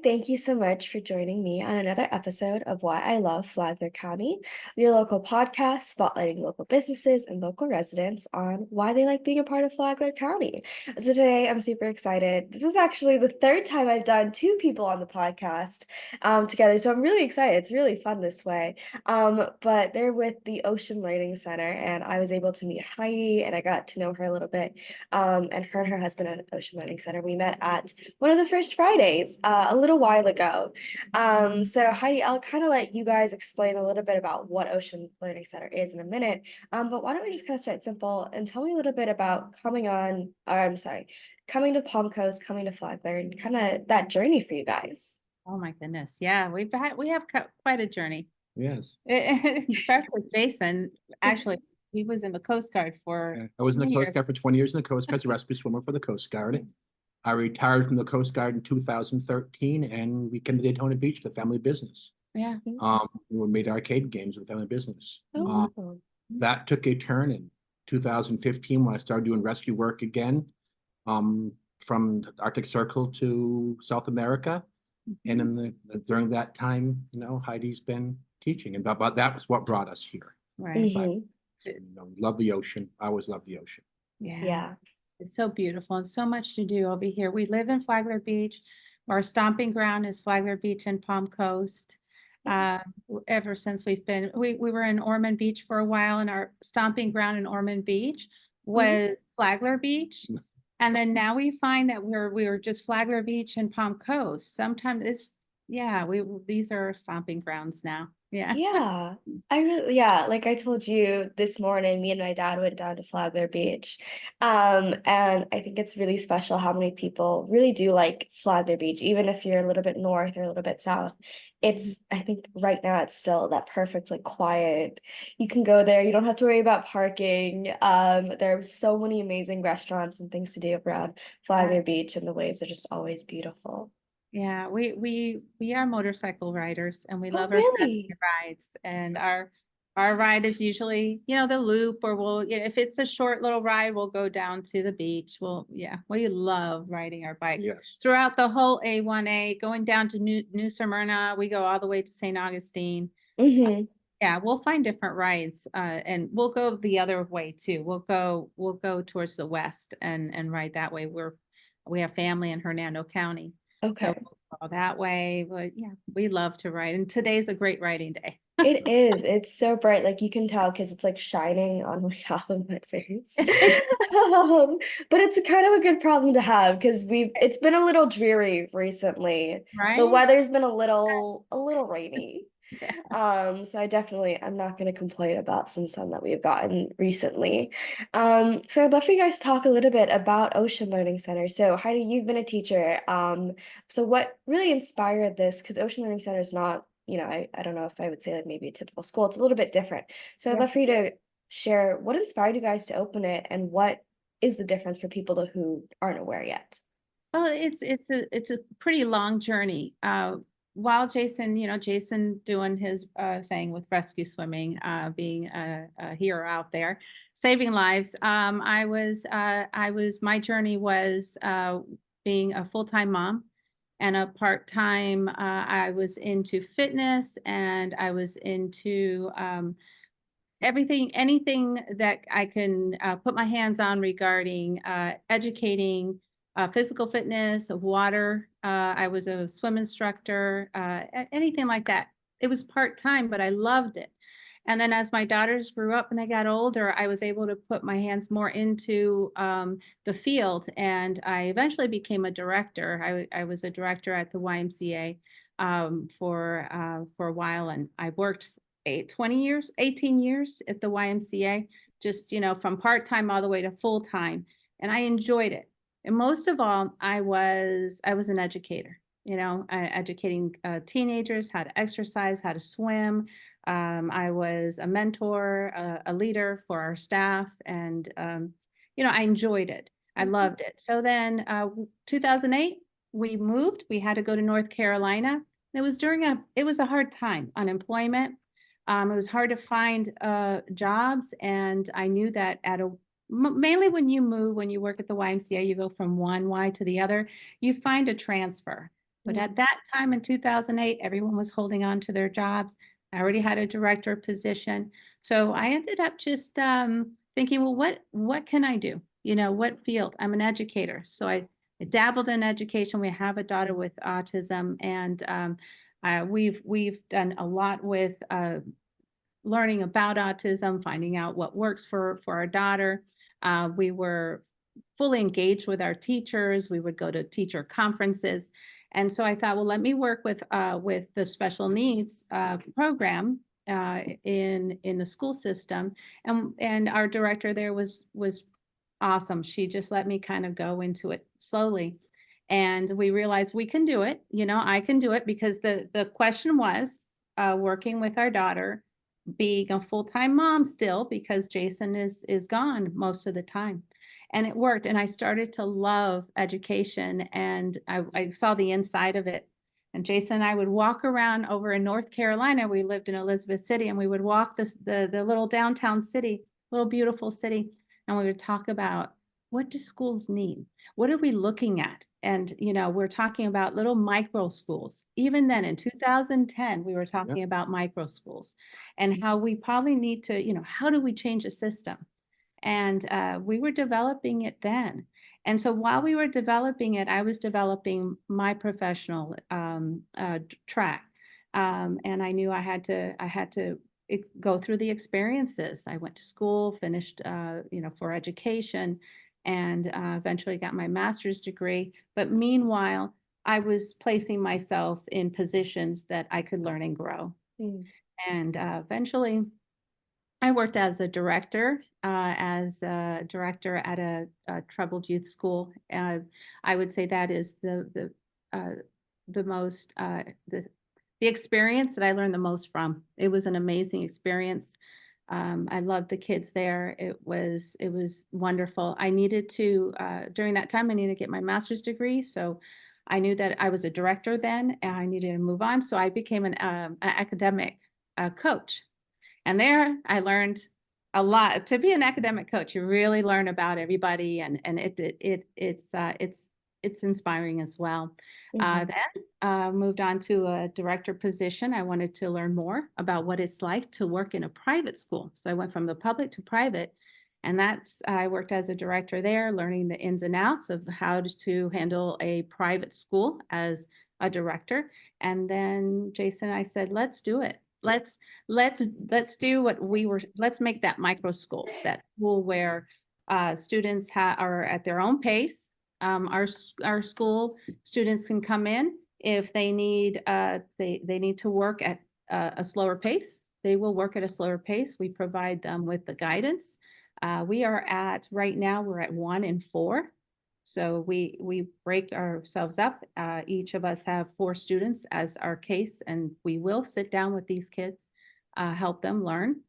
thank you so much for joining me on another episode of Why I Love Flagler County, your local podcast spotlighting local businesses and local residents on why they like being a part of Flagler County. So today I'm super excited. This is actually the third time I've done two people on the podcast together, so I'm really excited. It's really fun this way. But they're with the Ocean Learning Center, and I was able to meet Heidi, and I got to know her a little bit. And her husband at Ocean Learning Center. We met at one of the first Fridays a little while ago. So Heidi, I'll kind of let you guys explain a little bit about what Ocean Learning Center is in a minute. But why don't we just kind of start simple and tell me a little bit about coming to Palm Coast, coming to Flagler, and kind of that journey for you guys. Oh my goodness. Yeah, we have quite a journey. Yes. It starts with Jason. Actually, he was in the Coast Guard for I was in the 20 Coast years. Guard for 20 years in the Coast Guard as a rescue swimmer for the Coast Guard. I retired from the Coast Guard in 2013 and we came to Daytona Beach for the family business. Yeah. We made arcade games with the family business. Oh, That took a turn in 2015 when I started doing rescue work again, from the Arctic Circle to South America. And in during that time, Heidi's been teaching, and that was what brought us here. Right. mhm. Love the ocean. I always love the ocean. Yeah. Yeah. It's so beautiful and so much to do over here. We live in Flagler Beach. Our stomping ground is Flagler Beach and Palm Coast. Ever since we were in Ormond Beach for a while, and our stomping ground in Ormond Beach was Flagler Beach. And then now we find that we were just Flagler Beach and Palm Coast. Sometimes these are our stomping grounds now. Yeah. Yeah, like I told you this morning, me and my dad went down to Flagler Beach. And I think it's really special how many people really do like Flagler Beach, even if you're a little bit north or a little bit south. I think right now it's still that perfect, like quiet. You can go there, you don't have to worry about parking. There are so many amazing restaurants and things to do around Flagler Beach, and the waves are just always beautiful. Yeah, we are motorcycle riders and we Oh, love our Saturday really? rides. And our ride is usually, the loop, or if it's a short little ride, we'll go down to the beach. We love riding our bikes Yes. throughout the whole A1A, going down to New Smyrna. We go all the way to St. Augustine. Mm-hmm. Yeah, we'll find different rides, and we'll go the other way too. We'll go towards the west and ride that way. We have family in Hernando County. So Okay. we'll go that way. But yeah, we love to ride. And today's a great riding day. It is. It's so bright, like you can tell because it's like shining on like half of my face. But it's kind of a good problem to have because it's been a little dreary recently. The Right? weather's been a little rainy. Yeah. So I'm not gonna complain about some sun that we've gotten recently. So I'd love for you guys to talk a little bit about Ocean Learning Center. So Heidi, you've been a teacher. So what really inspired this? Because Ocean Learning Center is not, I don't know if I would say like maybe a typical school. It's a little bit different. So I'd Yeah. love for you to share what inspired you guys to open it and what is the difference for people who aren't aware yet. Well, it's a pretty long journey. While Jason doing his thing with rescue swimming, being a hero out there, saving lives. My journey was being a full-time mom and a part-time. I was into fitness and I was into anything that I can put my hands on regarding educating physical fitness, water. I was a swim instructor, anything like that. It was part-time, but I loved it. And then as my daughters grew up and they got older, I was able to put my hands more into the field. And I eventually became a director. I was a director at the YMCA for a while. And I worked 18 years at the YMCA, just, from part-time all the way to full-time. And I enjoyed it. And most of all, I was an educator, educating teenagers how to exercise, how to swim. I was a mentor, a leader for our staff, and I enjoyed it. I loved it. So then, 2008, we moved. We had to go to North Carolina. It was a hard time, unemployment. It was hard to find jobs, and I knew that mainly when you move, when you work at the YMCA, you go from one Y to the other, you find a transfer. But Mm. at that time in 2008, everyone was holding on to their jobs. I already had a director position. So I ended up just thinking, well, what can I do? What field? I'm an educator. So I dabbled in education. We have a daughter with autism, and we've done a lot with learning about autism, finding out what works for our daughter. We were fully engaged with our teachers. We would go to teacher conferences. And so I thought, well, let me work with the special needs program in the school system. And our director there was awesome. She just let me kind of go into it slowly. And we realized we can do it. I can do it, because the question was working with our daughter, being a full-time mom still, because Jason is gone most of the time. And it worked. And I started to love education, and I saw the inside of it. And Jason and I would walk around over in North Carolina. We lived in Elizabeth City, and we would walk the little downtown city, little beautiful city, and we would talk about, what do schools need? What are we looking at? And, we're talking about little micro schools. Even then in 2010, we were talking about micro schools and how we probably need to, how do we change a system? And we were developing it then. And so while we were developing it, I was developing my professional track. And I knew I had to go through the experiences. I went to school, finished, for education, and eventually got my master's degree. But meanwhile, I was placing myself in positions that I could learn and grow. Mm. And eventually, I worked as a director, at a troubled youth school. I would say that is the most the experience that I learned the most from. It was an amazing experience. I loved the kids there. It was wonderful. I needed to during that time I needed to get my master's degree, so I knew that I was a director then, and I needed to move on. So I became an academic coach. And there I learned a lot. To be an academic coach, you really learn about everybody, and it's inspiring as well. Mhm. Then moved on to a director position. I wanted to learn more about what it's like to work in a private school. So I went from the public to private, and I worked as a director there, learning the ins and outs of how to handle a private school as a director. And then Jason and I said, let's do it. Let's do what let's make that micro school, that school where students are at their own pace. Our school students can come in if they need they need to work at a slower pace. They will work at a slower pace. We provide them with the guidance. We are at right now we're at 1 in 4. So we break ourselves up. Each of us have 4 students as our case, and we will sit down with these kids, help them learn.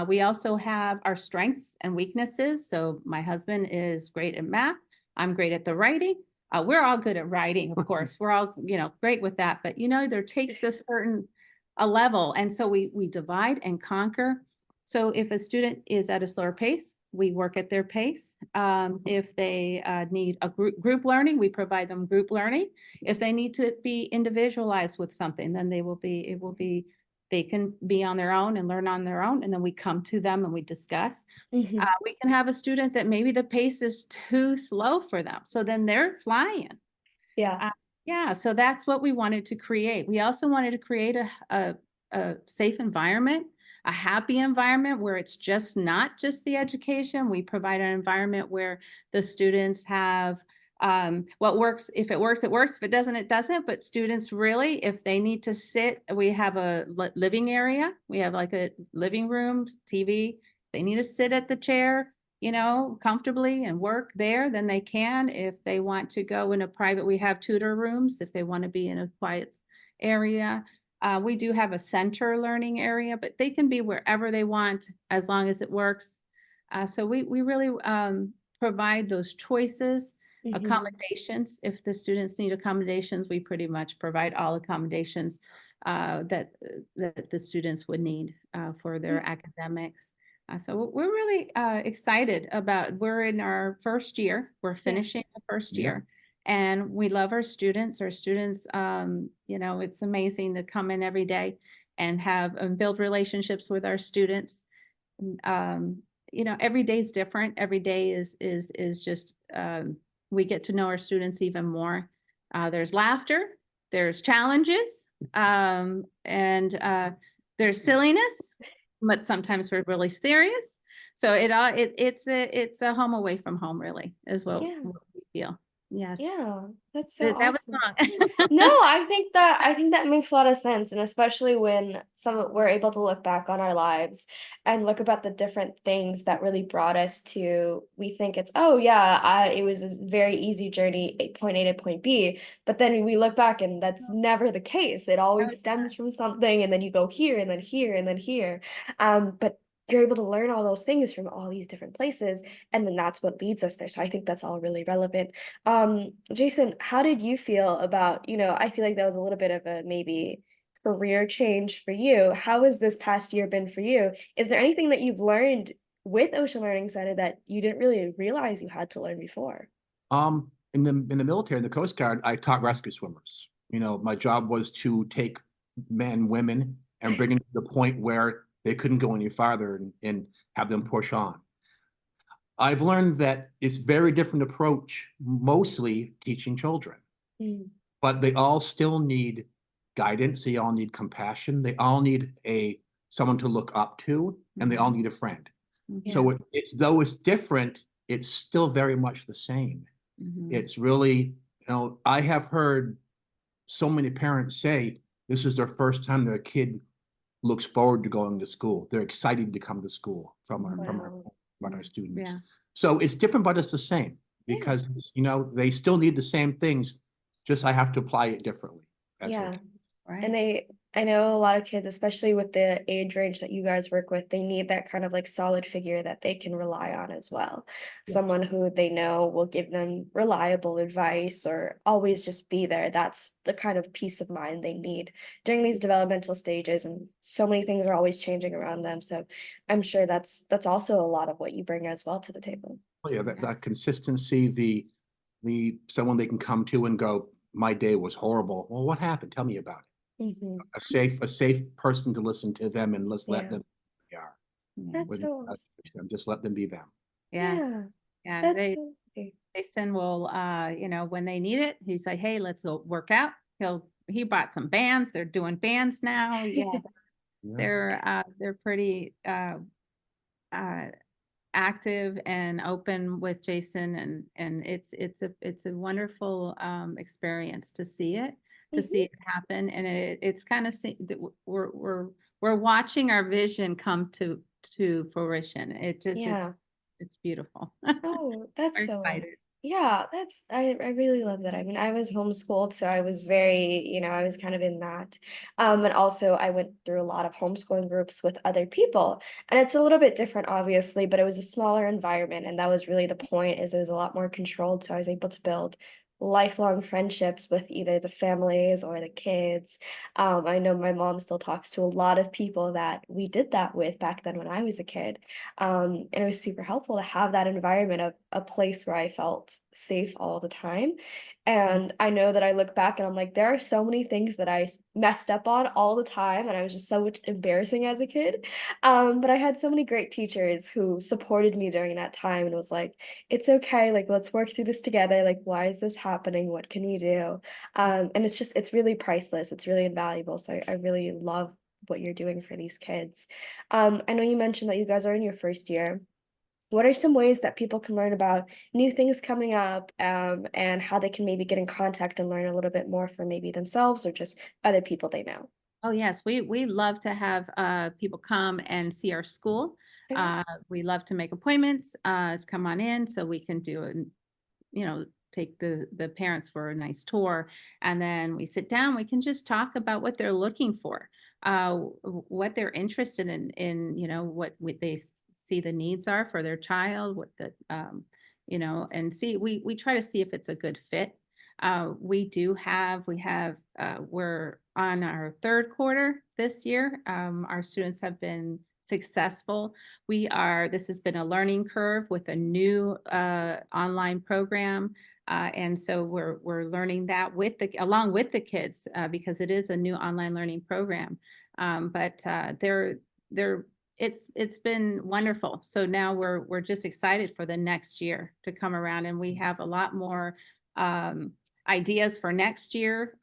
We also have our strengths and weaknesses. So my husband is great at math. I'm great at the writing. We're all good at writing, of course. We're all, great with that. But there takes a level, and so we divide and conquer. So if a student is at a slower pace, we work at their pace. If they need a group learning, we provide them group learning. If they need to be individualized with something, then they can be on their own and learn on their own. And then we come to them and we discuss. Mhm. We can have a student that maybe the pace is too slow for them. So then they're flying. Yeah. Yeah, so that's what we wanted to create. We also wanted to create a safe environment, a happy environment where it's just not just the education. We provide an environment where the students have what works. If it works, it works. If it doesn't, it doesn't. But students really, if they need to sit, we have a living area. We have like a living room, TV. They need to sit at the chair, comfortably and work there, then they can. If they want to go in a private, we have tutor rooms if they want to be in a quiet area. We do have a center learning area, but they can be wherever they want as long as it works. So we really provide those choices, Mhm. accommodations. If the students need accommodations, we pretty much provide all accommodations that the students would need for their academics. So we're really excited we're in our first year. We're Yeah. finishing the first Yeah. year. And we love our students. Our students, you know, it's amazing to come in every day and have build relationships with our students. Um, you know, every day is different. Every day is just we get to know our students even more. There's laughter, there's challenges, and there's silliness, but sometimes we're really serious. So it's a home away from home, really, is Yeah. what we feel. Yes, Yeah, that's so that was awesome. No, long. I think that makes a lot of sense, and especially when we're able to look back on our lives and look about the different things that really brought us to we think it's, "Oh, yeah, it was a very easy journey, point A to point B," but then we look back and that's never the case. It always stems from something, and then you go here, and then here, and then here. But you're able to learn all those things from all these different places, and then that's what leads us there, so I think that's all really relevant. Jason, how did you feel about, I feel like that was a little bit of a maybe career change for you. How has this past year been for you? Is there anything that you've learned with Ocean Learning Center that you didn't really realize you had to learn before? In the military, in the Coast Guard, I taught rescue swimmers. My job was to take men, women, and bring them to the point where they couldn't go any farther and have them push on. I've learned that it's very different approach, mostly teaching children, Mm, but they all still need guidance. They all need compassion. They all need someone to look up to, and they all need a friend. yeah. So it's though it's different, it's still very much the same. Mhm. It's really, I have heard so many parents say this is their first time their kid looks forward to going to school. They're excited to come to school Wow. from our students. Yeah. So it's different, but it's the same Yeah. because they still need the same things. Just I have to apply it differently as their Yeah. kid. And Right. I know a lot of kids, especially with the age range that you guys work with, they need that kind of like solid figure that they can rely on as well. Yes. Someone who they know will give them reliable advice or always just be there. That's the kind of peace of mind they need during these developmental stages. And so many things are always changing around them. So I'm sure that's also a lot of what you bring as well to the table. Oh, yeah, that Yes. consistency, the someone they can come to and go, my day was horrible. Well, what happened? Tell me about it. Hmm. A safe person to listen to them and let's let Yeah. them be are Yeah. That's with so awesome. them. Just let them be them. Yes. Yeah. Yeah. That's so great. Jason will, when they need it, he's like, hey, let's go work out. He bought some bands. They're doing bands now. Yeah. Yeah. They're pretty, uh, active and open with Jason, and it's a wonderful experience to see Mhm. it happen, and it's kind of we're watching our vision come to fruition. It just Yeah. it's beautiful. Oh, that's We're so excited. yeah, I really love that. I mean, I was homeschooled, so I was very, I was kind of in that. And also I went through a lot of homeschooling groups with other people. And it's a little bit different, obviously, but it was a smaller environment, and that was really the point, is it was a lot more controlled, so I was able to build lifelong friendships with either the families or the kids. I know my mom still talks to a lot of people that we did that with back then when I was a kid. And it was super helpful to have that environment of a place where I felt safe all the time. And I know that I look back and I'm like, there are so many things that messed up on all the time, and I was just so embarrassing as a kid. But I had so many great teachers who supported me during that time and was like, it's okay, like let's work through this together. Like, why is this happening? What can we do? And it's really priceless. It's really invaluable. So I really love what you're doing for these kids. I know you mentioned that you guys are in your first year. What are some ways that people can learn about new things coming up, and how they can maybe get in contact and learn a little bit more for maybe themselves or just other people they know? Oh, yes, we love to have, people come and see our school. Okay. We love to make appointments, to come on in so we can do an take the parents for a nice tour, and then we sit down, we can just talk about what they're looking for, what they're interested in, what they see the needs are for their child, what the, and see, we try to see if it's a good fit. We're on our third quarter this year. Our students have been successful. This has been a learning curve with a new online program. And so we're learning that along with the kids, because it is a new online learning program. But they're it's been wonderful. So now we're just excited for the next year to come around, and we have a lot more um, ideas for next year.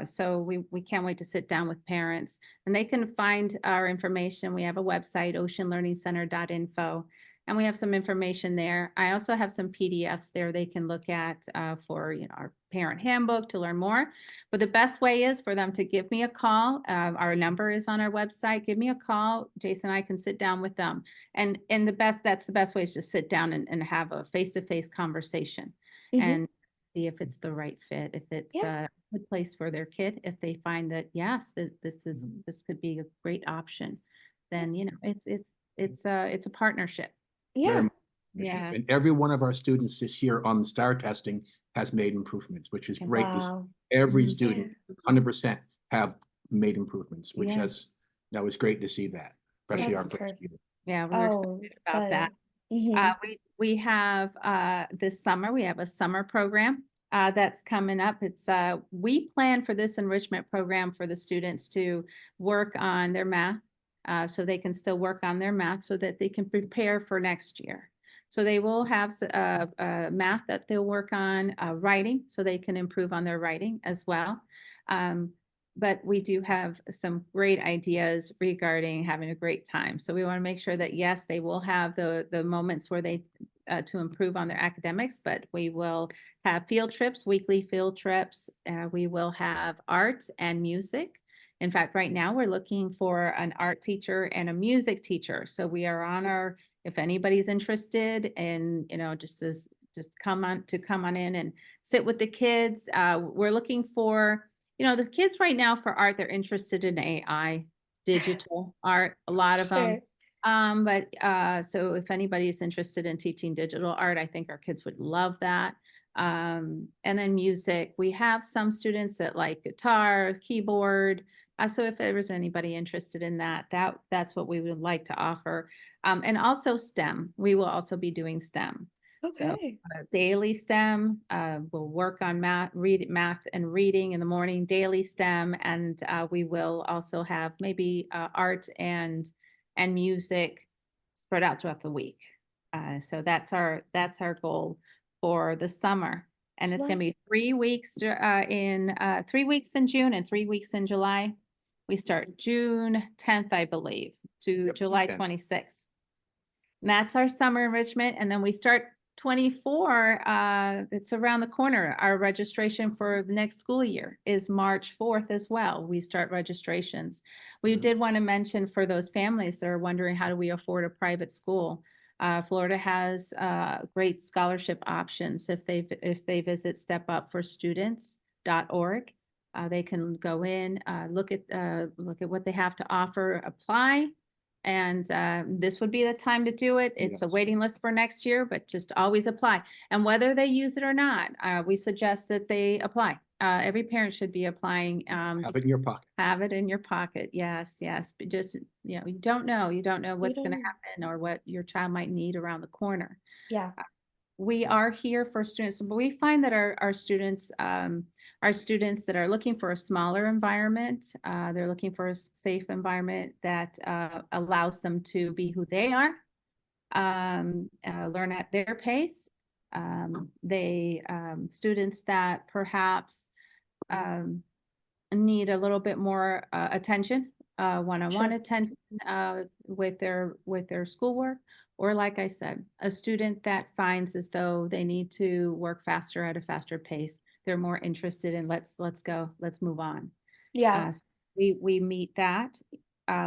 So we can't wait to sit down with parents, and they can find our information. We have a website, oceanlearningcenter.info, and we have some information there. I also have some PDFs there they can look at for our parent handbook to learn more. But the best way is for them to give me a call. Our number is on our website. Give me a call. Jason and I can sit down with them. And that's the best way, is just sit down and have a face-to-face conversation Mhm. and see if it's the right fit, if it's Yeah. a good place for their kid. If they find that, yes, this could be a great option, then it's a partnership. Very Yeah. much. Yeah. And every one of our students this year on the STAR testing has made improvements, which is Okay. great. To see. Wow. Every Mhm. student, Yeah. 100% have made improvements, which Yeah. that was great to see that, especially our That's first perfect. year. Yeah, we're Oh, excited about that. good. Mhm. We have this summer, we have a summer program that's coming up. It's we plan for this enrichment program for the students to work on their math, so they can still work on their math so that they can prepare for next year. So they will have math that they'll work on, writing, so they can improve on their writing as well. Um, but we do have some great ideas regarding having a great time. So we want to make sure that, yes, they will have the moments where they to improve on their academics, but we will have field trips, weekly field trips. We will have art and music. In fact, right now we're looking for an art teacher and a music teacher. So we are on our, if anybody's interested in, just come on in and sit with the kids. We're looking for, the kids right now for art, they're interested in AI, digital art, a lot of them. Sure. But so if anybody's interested in teaching digital art, I think our kids would love that. And then music, we have some students that like guitar, keyboard. So if there was anybody interested in that's what we would like to offer. And also STEM, we will also be doing STEM. So Okay. daily STEM, we'll work on math and reading in the morning, daily STEM, and we will also have maybe art and music spread out throughout the week. So that's our goal for the summer. And it's going to be 3 weeks in 3 weeks in June and 3 weeks in July. We start June 10th, I believe, to Yep, July okay. 26th. And that's our summer enrichment. And then we start 24. It's around the corner. Our registration for the next school year is March 4th as well. We start registrations. We did want to mention for those families that are wondering, how do we afford a private school? Florida has great scholarship options. If they visit stepupforstudents.org, they can go in, look at what they have to offer, apply. And this would be the time to do it. It's a Yes. waiting list for next year, but just always apply. And whether they use it or not, we suggest that they apply. Every parent should be applying. Have it in your pocket. Have it in your pocket. Yes, yes. But just, you don't know. You don't know You what's going to don't. happen or what your child might need around the corner. Yeah. We are here for students, but we find that our students that are looking for a smaller environment, they're looking for a safe environment that allows them to be who they are, learn at their pace. Students that perhaps need a little bit more attention, one-on-one Sure. attention with their schoolwork, or like I said, a student that finds as though they need to work faster at a faster pace. They're more interested in let's go, let's move on. Yeah. We meet that.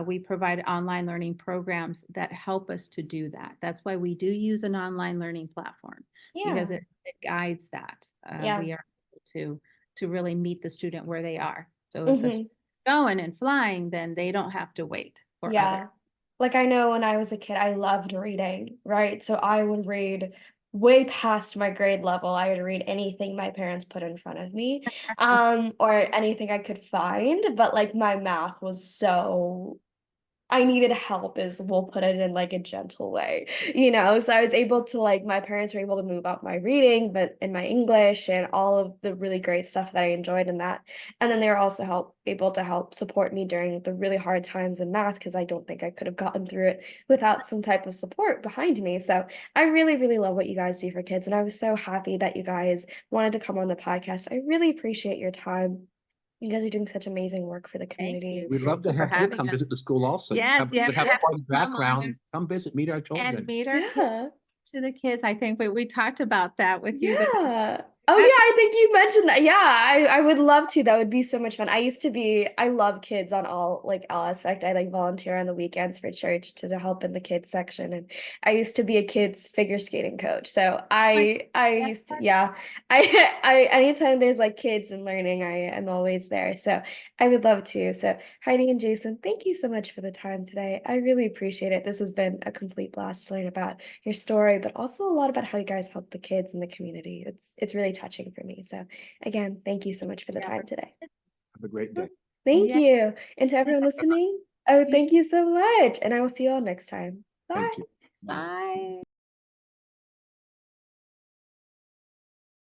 We provide online learning programs that help us to do that. That's why we do use an online learning platform, because Yeah. it guides that. Yeah. We are able to really meet the student where they are. So if a Mhm. student's going and flying, then they don't have to wait for others. Yeah. Like, I know when I was a kid, I loved reading, right? So I would read way past my grade level. I would read anything my parents put in front of me, or anything I could find, but, like, my math was so I needed help is we'll put it in like a gentle way, you know? So I was able to like my parents were able to move up my reading, but in my English and all of the really great stuff that I enjoyed in that. And then they were also able to help support me during the really hard times in math because I don't think I could have gotten through it without some type of support behind me. So I really, really love what you guys do for kids. And I was so happy that you guys wanted to come on the podcast. I really appreciate your time. You guys are doing such amazing work for the Thank community. you. We'd love to Thank you for have you having come us. visit the school also. Yes, You yeah, have you have quite a to come on background. Come visit, meet our and children. meet our kids, Yeah. to the kids. I think we talked about that with you. Yeah. Oh yeah, I think you mentioned that. Yeah, I would love to. That would be so much fun. I love kids on all aspect. I like volunteer on the weekends for church to help in the kids section. And I used to be a kids figure skating coach. So I used to, yeah. I anytime there's like kids and learning, I am always there. So I would love to. So Heidi and Jason, thank you so much for the time today. I really appreciate it. This has been a complete blast to learn about your story, but also a lot about how you guys help the kids in the community. It's really touching for me. So again, thank you so much for the Yeah. time today. Have a great day. Thank Yeah. you. And to everyone listening, oh, thank you so much. And I will see you all next time. Bye. Thank you. Bye.